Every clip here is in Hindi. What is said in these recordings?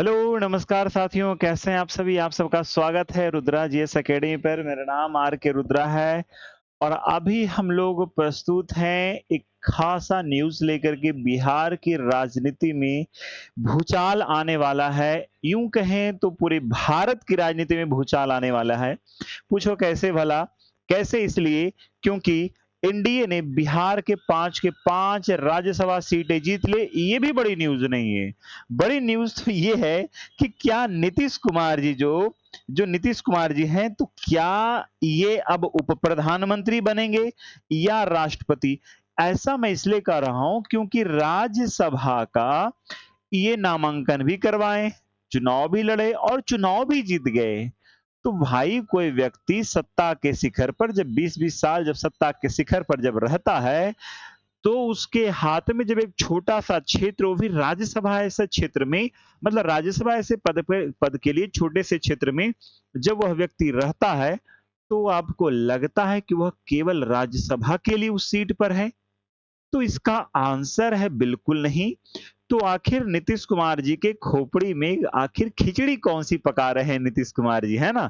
हेलो, नमस्कार साथियों, कैसे हैं आप सभी? आप सबका स्वागत है रुद्रा जीएस एकेडमी पर। मेरा नाम आर के रुद्रा है और अभी हम लोग प्रस्तुत हैं एक खासा न्यूज़ लेकर के। बिहार की राजनीति में भूचाल आने वाला है। यूँ कहें तो पूरे भारत की राजनीति में भूचाल आने वाला है। पूछो कैसे भला? कैसे इसलिए क्योंकि एनडीए ने बिहार के 5 के 5 राज्यसभा सीटें जीत ली। ये भी बड़ी न्यूज़ नहीं है। बड़ी न्यूज़ तो ये है कि क्या नीतीश कुमार जी जो नीतीश कुमार जी हैं, तो क्या ये अब उप प्रधानमंत्री बनेंगे या राष्ट्रपति? ऐसा मैं इसलिए कह रहा हूँ क्योंकि राज्यसभा का ये नामांकन भी करवाए, चुनाव भी लड़े और चुनाव भी जीत गए। तो भाई कोई व्यक्ति सत्ता के शिखर पर जब 20-20 साल जब सत्ता के शिखर पर जब रहता है, तो उसके हाथ में जब एक छोटा-सा क्षेत्र, वो भी राज्यसभा ऐसे क्षेत्र में, मतलब राज्यसभा ऐसे पद के लिए छोटे से क्षेत्र में जब वह व्यक्ति रहता है, तो आपको लगता है कि वह केवल राज्यसभा के लिए उस सीट पर है? तो इसका आंसर है बिल्कुल नहीं। तो आखिर नीतीश कुमार जी के खोपड़ी में आखिर खिचड़ी कौन-सी पका रहे हैं नीतीश कुमार जी, है ना?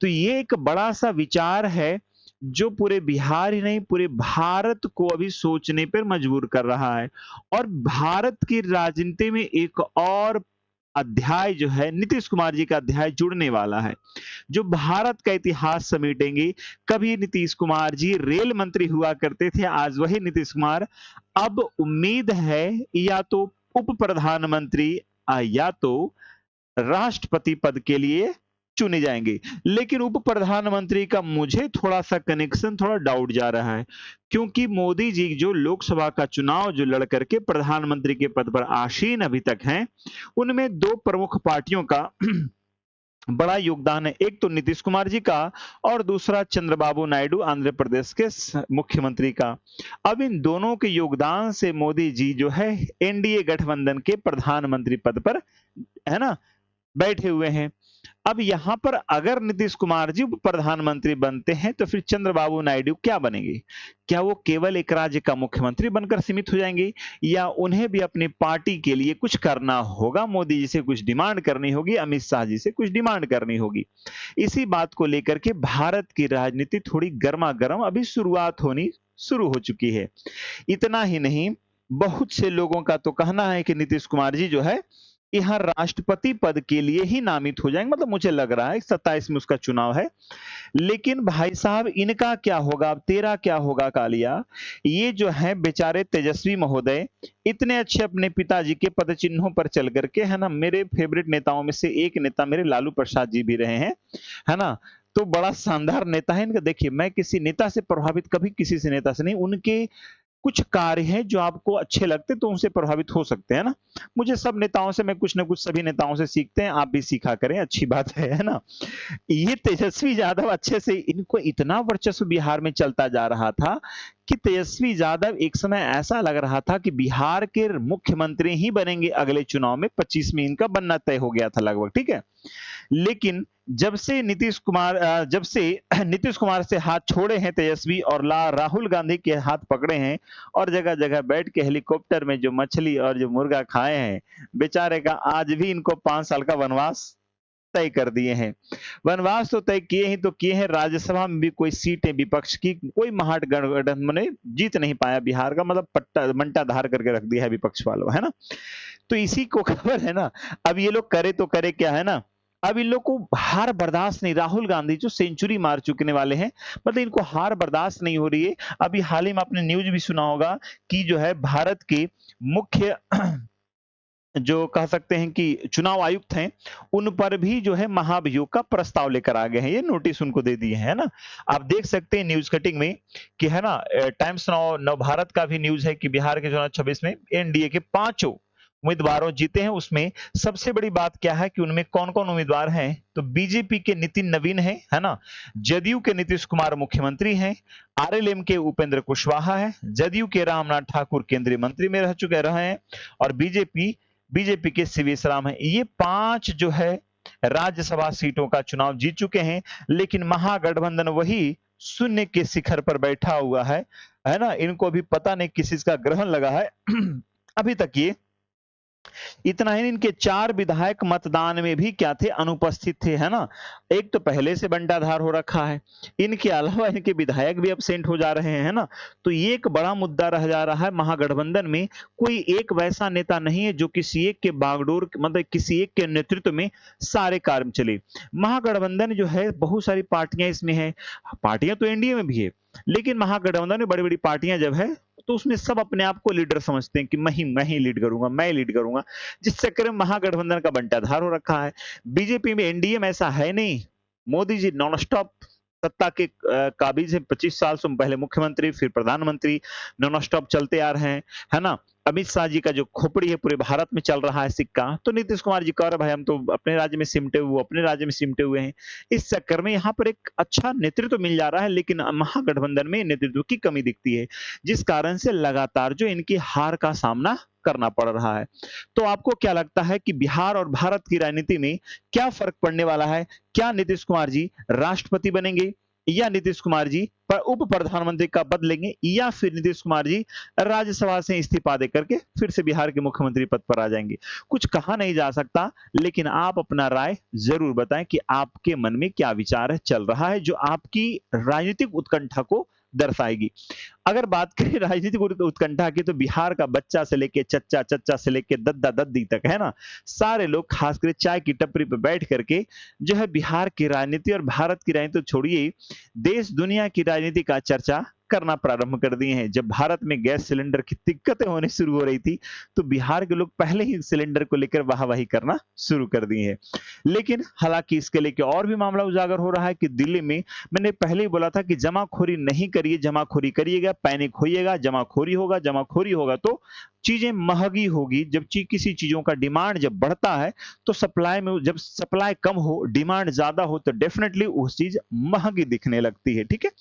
तो ये एक बड़ा-सा विचार है, जो पूरे बिहार ही नहीं, पूरे भारत को अभी सोचने पर मजबूर कर रहा है। और भारत की राजनीति में एक और अध्याय जो है, नीतीश कुमार जी का अध्याय जुड़ने वाला है, जो भारत का इतिहास समेटेंगे। कभी नीतीश कुमार जी रेल मंत्री हुआ करते थे, आज वही नीतीश कुमार अब उम्मीद है या तो उप प्रधानमंत्री या तो राष्ट्रपति पद के लिए चुने जाएंगे। लेकिन उप प्रधानमंत्री का मुझे थोड़ा-सा कनेक्शन थोड़ा डाउट जा रहा है, क्योंकि मोदी जी जो लोकसभा का चुनाव जो लड़ करके प्रधानमंत्री के पद पर आसीन अभी तक हैं, उनमें 2 प्रमुख पार्टियों का बड़ा योगदान है। एक तो नीतीश कुमार जी का और दूसरा चंद्रबाबू नायडू आंध्र प्रदेश के मुख्यमंत्री का। अब इन दोनों के योगदान से मोदी जी जो है एनडीए गठबंधन के प्रधानमंत्री पद पर, है ना, बैठे हुए हैं। अब यहाँ पर अगर नीतीश कुमार जी प्रधानमंत्री बनते हैं, तो फिर चंद्रबाबू नायडू क्या बनेंगे? क्या वो केवल एक राज्य का मुख्यमंत्री बनकर सीमित हो जाएंगे, या उन्हें भी अपनी पार्टी के लिए कुछ करना होगा? मोदी जी से कुछ डिमांड करनी होगी, अमित शाह जी से कुछ डिमांड करनी होगी। इसी बात को लेकर के भारत की राजनीति थोड़ी गर्मा-गर्म अभी शुरुआत होनी शुरू हो चुकी है। इतना ही नहीं, बहुत से लोगों का तो कहना है कि नीतीश कुमार जी जो है, यहाँ राष्ट्रपति पद के लिए ही नामित हो जाएँगे। मतलब मुझे लग रहा है 27 में उसका चुनाव है। लेकिन भाई साहब इनका क्या होगा, अब तेरा क्या होगा कालिया? ये जो हैं बेचारे तेजस्वी महोदय, इतने अच्छे अपने पिताजी के पदचिन्हों पर चल कर के, है ना, मेरे फेवरेट नेताओं में से एक नेता मेरे लालू प्रसाद जी भी रहे हैं, है ना? तो बड़ा शानदार नेता है इनका। देखिए, मैं किसी नेता से प्रभावित कभी किसी से नेता से नहीं, उनके कुछ कार्य हैं जो आपको अच्छे लगते तो उनसे प्रभावित हो सकते हैं ना। मुझे सब नेताओं से मैं कुछ ना कुछ सभी नेताओं से सीखते हैं, आप भी सीखा करें, अच्छी बात है ना? ये तेजस्वी यादव अच्छे से, इनको इतना वर्चस्व बिहार में चलता जा रहा था कि तेजस्वी यादव एक समय ऐसा लग रहा था कि बिहार के मुख्यमंत्री ही बनेंगे अगले चुनाव में, 25 में इनका बनना तय हो गया था लगभग, ठीक है? लेकिन जब से नीतीश कुमार से हाथ छोड़े हैं तेजस्वी और राहुल गांधी के हाथ पकड़े हैं और जगह-जगह बैठ के हेलीकॉप्टर में जो मछली और जो मुर्गा खाए हैं, बेचारे का आज भी इनको 5 साल का वनवास तय कर दिए हैं। वनवास तो तय किए ही तो किए हैं, राज्यसभा में भी कोई सीटें विपक्ष की कोई महागठबंधन ने जीत नहीं पाया बिहार का, मतलब पट्टा मंटा धार करके रख दिया है विपक्ष वालों, है ना? तो इसी को खबर है ना, अब ये लोग करे तो करे क्या, है ना? अब इन लोग को हार बर्दाश्त नहीं, राहुल गांधी जो सेंचुरी मार चुकने वाले हैं, मतलब इनको हार बर्दाश्त नहीं हो रही है। अभी हाल ही में आपने न्यूज़ भी सुना होगा कि जो है भारत के मुख्य जो कह सकते हैं कि चुनाव आयुक्त हैं, उन पर भी जो है महाभियोग का प्रस्ताव लेकर आ गए हैं, ये नोटिस उनको दे दिए हैं, है ना? आप देख सकते हैं न्यूज़ कटिंग में कि, है ना, टाइम्स नाउ नवभारत का भी न्यूज़ है कि बिहार के चुनाव 26 में एनडीए के पाँचों उम्मीदवारों जीते हैं। उसमें सबसे बड़ी बात क्या है कि उनमें कौन-कौन उम्मीदवार हैं, तो बीजेपी के नितिन नवीन हैं, है ना? जदयू के नीतीश कुमार मुख्यमंत्री हैं, आरएलएम के उपेंद्र कुशवाहा है, जदयू के रामनाथ ठाकुर केंद्रीय मंत्री में रहे हैं और बीजेपी के सीवीएस राम है। ये 5 जो है राज्यसभा सीटों का चुनाव जीत चुके हैं, लेकिन महागठबंधन वही शून्य के शिखर पर बैठा हुआ है ना? इनको अभी पता नहीं किस चीज का ग्रहण लगा है। अभी तक ये इतना ही नहीं, इनके 4 विधायक मतदान में भी क्या थे, अनुपस्थित थे, है ना? एक तो पहले से बंटाधार हो रखा है, इनके अलावा इनके विधायक भी एब्सेंट हो जा रहे हैं, है ना? तो ये एक बड़ा मुद्दा रह जा रहा है। महागठबंधन में कोई एक वैसा नेता नहीं है जो किसी एक के बागडोर मतलब किसी एक के नेतृत्व में सारे कार्य चले। महागठबंधन जो है बहुत सारी पार्टियां इसमें है, पार्टियां तो एनडीए में भी है, लेकिन महागठबंधन में बड़ी-बड़ी पार्टियां जब है तो उसमें सब अपने आप को लीडर समझते हैं कि मैं ही लीड करूंगा, मैं लीड करूंगा, जिस चक्कर में महागठबंधन का बंटाधार हो रखा है। बीजेपी में एनडीए में ऐसा है नहीं। मोदी जी नॉन स्टॉप सत्ता के काबिज है, 25 साल से पहले मुख्यमंत्री फिर प्रधानमंत्री, नॉन स्टॉप चलते आ रहे हैं, है ना? अमित शाह जी का जो खोपड़ी है पूरे भारत में चल रहा है सिक्का, तो नीतीश कुमार जी कह रहे भाई हम तो अपने राज्य में सिमटे हुए, अपने राज्य में सिमटे हुए हैं। इस चक्कर में यहाँ पर एक अच्छा नेतृत्व मिल जा रहा है, लेकिन महागठबंधन में नेतृत्व की कमी दिखती है, जिस कारण से लगातार जो इनकी हार का सामना करना पड़ रहा है। तो आपको क्या लगता है कि बिहार और भारत की राजनीति में क्या फर्क पड़ने वाला है? क्या नीतीश कुमार जी राष्ट्रपति बनेंगे या नीतीश कुमार जी उप प्रधानमंत्री का पद लेंगे या फिर नीतीश कुमार जी राज्यसभा से इस्तीफा दे करके फिर से बिहार के मुख्यमंत्री पद पर आ जाएंगे? कुछ कहा नहीं जा सकता, लेकिन आप अपना राय जरूर बताएं कि आपके मन में क्या विचार है चल रहा है जो आपकी राजनीतिक उत्कंठा को दर्शाएगी। अगर बात करें राजनीतिक उत्कंठा की, तो बिहार का बच्चा से लेके चच्चा, चच्चा से लेके दद्दा दद्दी तक, है ना? सारे लोग खासकर चाय की टपरी पे बैठ करके जो है बिहार की राजनीति और भारत की राजनीति तो छोड़िए, देश दुनिया की राजनीति का चर्चा करना प्रारंभ कर दिए हैं। जब भारत में गैस सिलेंडर की दिक्कतें होने शुरू हो रही थी, तो बिहार के लोग पहले ही सिलेंडर को लेकर वाहवाही करना शुरू कर दिए हैं। लेकिन हालांकि इसके लेके और भी मामला उजागर हो रहा है कि दिल्ली में, मैंने पहले ही बोला था कि जमाखोरी नहीं करिए, जमाखोरी करिएगा पैनिक होइएगा, जमाखोरी होगा तो चीजें महंगी होगी। जब किसी चीजों का डिमांड जब बढ़ता है तो सप्लाई में, जब सप्लाई कम हो डिमांड ज्यादा हो तो डेफिनेटली उस चीज महंगी दिखने लगती है। ठीक है,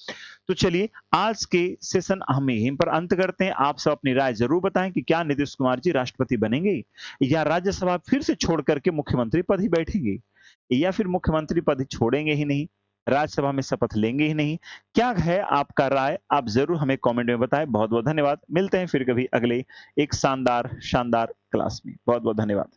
तो चलिए आज के सेशन हम यहीं पर अंत करते हैं। आप सब अपनी राय जरूर बताएं कि क्या नीतीश कुमार जी राष्ट्रपति बनेंगे या राज्यसभा फिर से छोड़ करके मुख्यमंत्री पद ही बैठेंगे या फिर मुख्यमंत्री पद छोड़ेंगे ही नहीं, राज्यसभा में शपथ लेंगे ही नहीं? क्या है आपका राय? आप जरूर हमें कमेंट में बताएं। बहुत बहुत धन्यवाद। मिलते हैं फिर कभी अगले एक शानदार शानदार क्लास में। बहुत बहुत धन्यवाद।